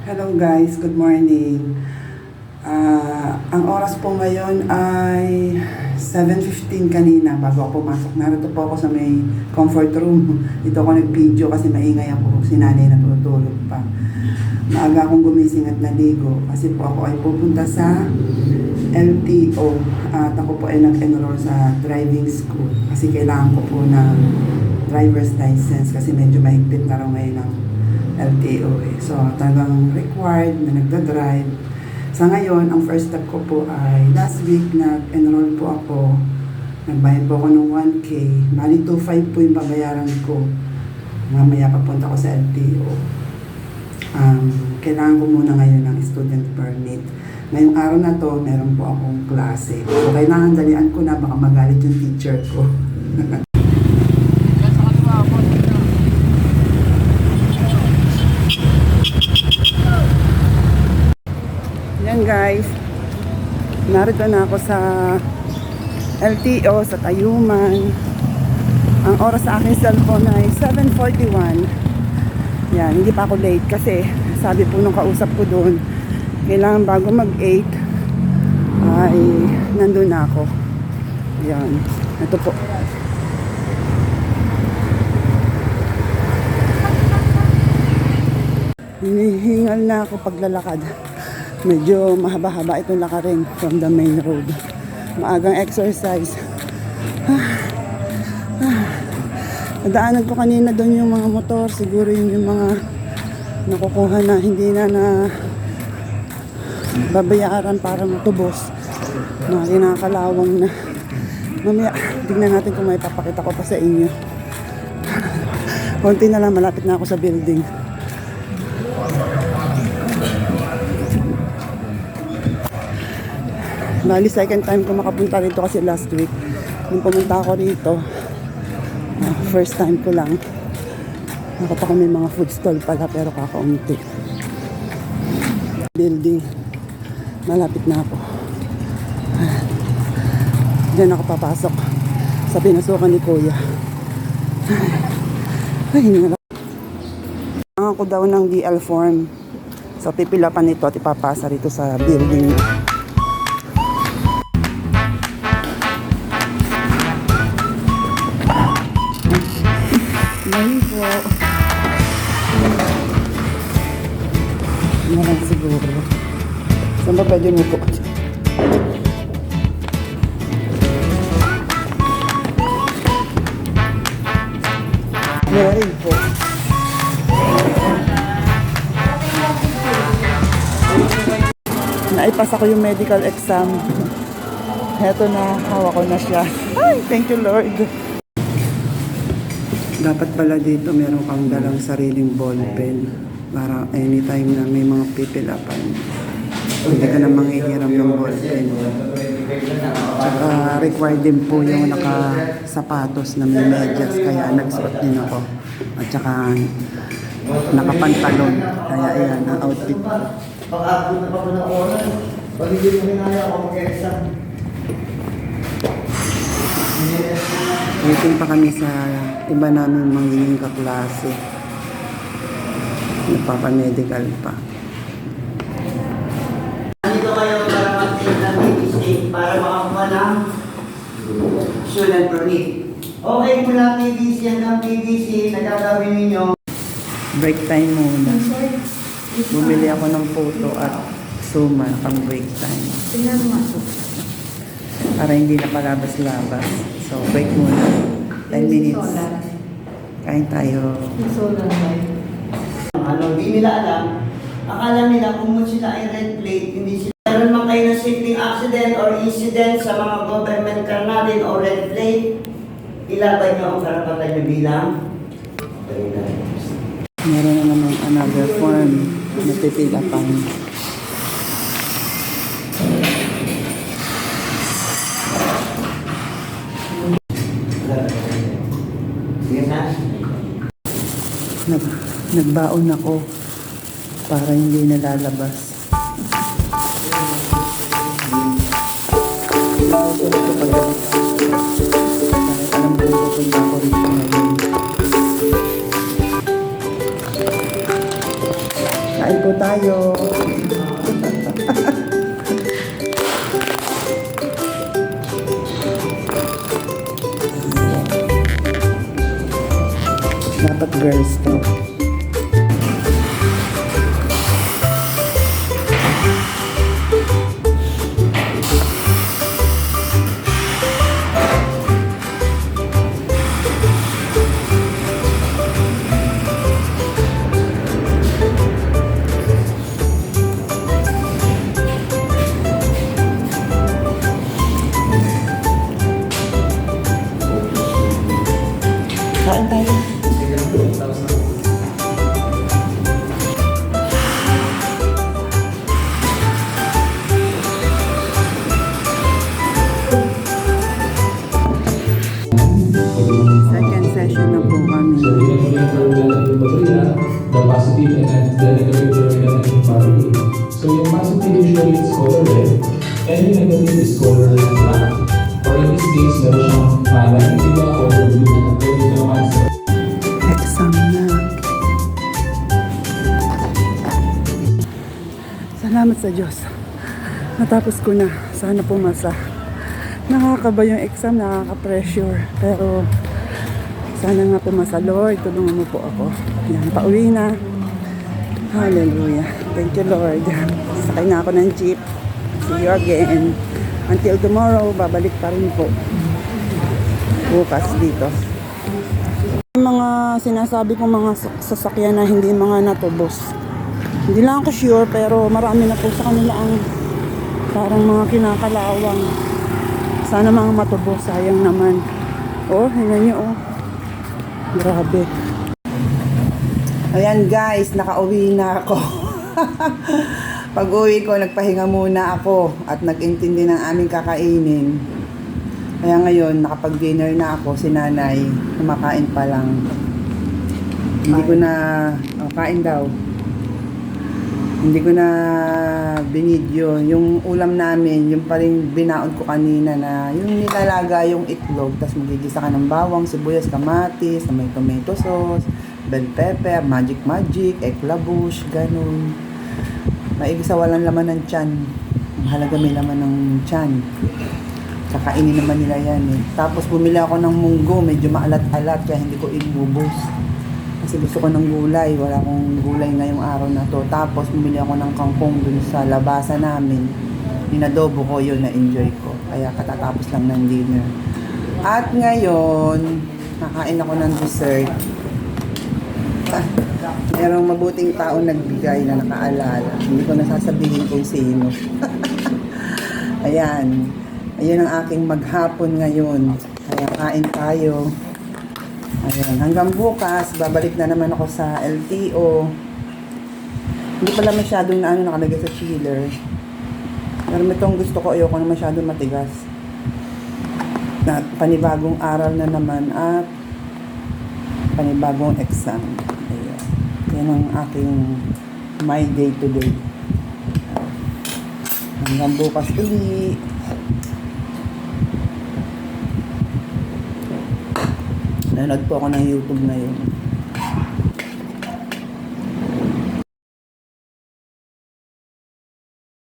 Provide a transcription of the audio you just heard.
Hello guys, good morning. Ang oras po ngayon ay 7:15 kanina bago ako pumasok. Narito po ako sa may comfort room. Dito ako nag-video kasi maingay ako. Si nanay natutulog pa. Maaga akong gumising at naligo kasi po ako ay pupunta sa LTO. At ako po ay nag-enroll sa driving school kasi kailangan ko po ng driver's license kasi medyo mahigpit na raw ngayon ng LTO eh. So, talagang required na nagda-drive. Sa ngayon, ang first step ko po ay last week nag-enroll po ako. Nagbayad po ako ng 1K. Bali 2.5 po yung babayaran ko. Mamaya papunta ko sa LTO. Kailangan ko muna ngayon ng student permit. Ngayong araw na to, meron po akong klase. So, kailangan dalian ko na baka magalit yung teacher ko. Yan guys, narito na ako sa LTO sa Tayuman. Ang oras sa aking cellphone ay 7:41. Yan, hindi pa ako late kasi sabi po nung kausap ko doon, kailangan bago mag-8 ay nandun na ako. Yan, ito po. Hinihingal na ako paglalakad. Medyo mahaba-haba itong lakarin from the main road. Maagang exercise. Nadaanan ko kanina doon yung mga motor. Siguro yun yung mga nakukuha na hindi na babayaran para matubos. Mga kinakalawang na. Mamaya, tignan natin kung may papakita ko pa sa inyo. Konti na lang, malapit na ako sa building. Bali, second time ko makapunta rito kasi last week. Nung pumunta ako rito, first time ko lang. Nakita ko may mga food stall pala pero kakaunti. Building. Malapit na ako. Diyan ako papasok sa pinasukan ni Kuya. Ay, hinala. Ako daw ng DL form. So, pipila pa nito at ipapasa rito sa building. Ngayon po. Ano lang siguro. Saan ba pwede mo po? Meron po. Naipasa ko yung medical exam. Heto na, hawak ko na siya. Ay, thank you Lord. Dapat pala dito meron kang dalang sariling ballpen para anytime na may mga pipilapan. Hindi ka na manghihiram ng ballpen. Tsaka required din po yung nakasapatos na may medyas kaya nagsuot din ako. At tsaka nakapantalon. Kaya ayan ang outfit ko. Pag-abot na pa po ng oras, pag hindi mo hinaya ako mag-exam. Waiting pa kami sa iba namin magiging kaklase. Nagpapamedical pa. Nandito kayo para mag-take ng PVC para makakuha ng student permit. Okay, mula PVC hanggang PVC, nagagawin ninyo. Break time muna. Bumili ako ng photo at suma pang break time. Para hindi na palabas-labas. So, break muna. 10 minutes. Kain tayo. Ano, di nila alam. Akala nila kung sila ay red plate, hindi sila. Meron man kayo ng safety accident or incident sa mga government car natin o red plate, ilaban nyo ang karapatan nyo bilang Meron na naman another form na pipila pang. Nagbaon ako para hindi nalalabas. Alam ko pupunta ako rito ngayon. Kain po tayo. Dapat girls to. Kain tayo. Second session na po kami. So we can only control the positive and the negative terminal in family. So yung positive usually is color red, and yung negative is color black. Or in this case, meron siyang light diba or blue. At dito naman sa Exam na. Salamat sa Diyos. Natapos ko na. Sana pumasa. Nakakaba yung exam, nakaka-pressure. Pero sana nga pumasa. Lord, tulungan mo po ako. Yan, pauwi na. Hallelujah. Thank you, Lord. Sakay na ako ng jeep. See you again. Until tomorrow, babalik pa rin po. Bukas dito. Mga sinasabi kong mga sasakyan na hindi mga natubos. Hindi lang ako sure, pero marami na po sa kanila ang parang mga kinakalawang. Sana mga matubos, sayang naman. Oh, hinggan nyo oh. Grabe. Ayan guys, nakauwi na ako. Pag uwi ko, nagpahinga muna ako at nag-intindi ng aming kakainin. Kaya ngayon, nakapag-dinner na ako, si nanay, kumakain pa lang. Hindi ko na, kain daw. Hindi ko na binidyo. Yung ulam namin, yung pa rin binaon ko kanina na yung nilalaga yung itlog, tapos magigisa ka ng bawang, sibuyas, kamatis, na may tomato sauce, bell pepper, magic, eklabush, ganun. Maigisa walang laman ng tiyan. Mahalaga may laman ng tiyan. Kakainin naman nila yan eh. Tapos bumili ako ng munggo, medyo maalat-alat kaya hindi ko inubos. Kasi gusto ko ng gulay, wala akong gulay ngayong araw na to. Tapos bumili ako ng kangkong dun sa labasa namin. Inadobo ko yun, na-enjoy ko. Kaya katatapos lang ng dinner. At ngayon, nakain ako ng dessert. Merong mabuting tao nagbigay na nakaalala. Hindi ko nasasabihin kung sino. Ayan. Ayun ang aking maghapon ngayon. Kaya kain tayo. Ayan. Hanggang bukas, babalik na naman ako sa LTO. Hindi pala masyadong nakalagay sa chiller. Pero itong gusto ko, ayoko na masyadong matigas. Na panibagong aral na naman at panibagong exam. Ayan. Yan ang aking my day to day. Hanggang bukas uli. Nanood po ako ng YouTube ngayon.